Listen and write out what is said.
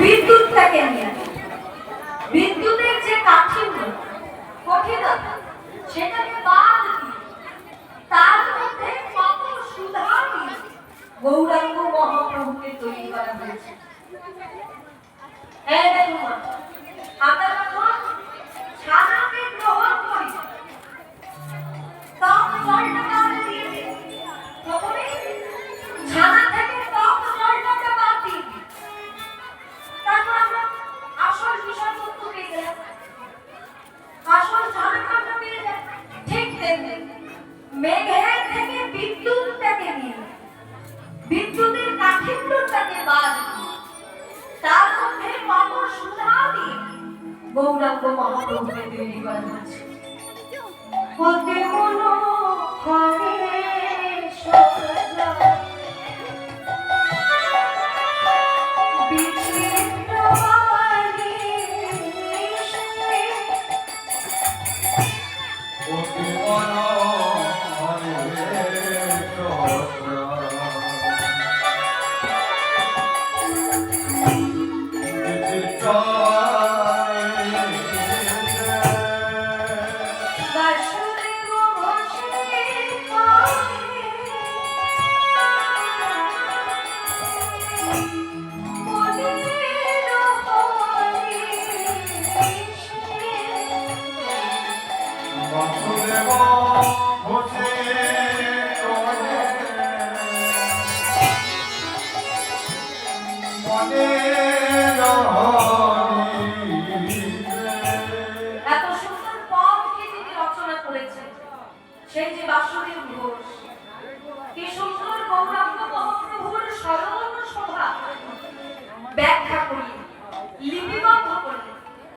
বিদ্যুৎটাকে নিয়ে। বিদ্যুতের যে কাঠিন্য কঠিনতা সেটাকে বাদ দিয়ে তার মধ্যে কত সুধা দিয়ে গৌরাঙ্গ মহাপ্রভুকে তৈরি করা হয়েছে। এই দেখুন আমরা যখন ছানাকে গ্রহণ করি টক জলটাকে আমরা দিয়ে দিই, তখনই ছানা থেকে টক জলটাকে বাদ দিই, তারপর আমরা আসল বিষয় তত্ত্ব পেয়ে গেলাম, আসল ছানাটা পেয়ে যাই। ঠিক তেমনি মেঘের থেকে বিদ্যুৎটাকে নিয়ে বিদ্যুতের কাঠিন্যটাকে বাদ তার মধ্যে কত সুধা দিয়ে গৌরাঙ্গ মহাপ্রভুকে তৈরি করা হয়েছে।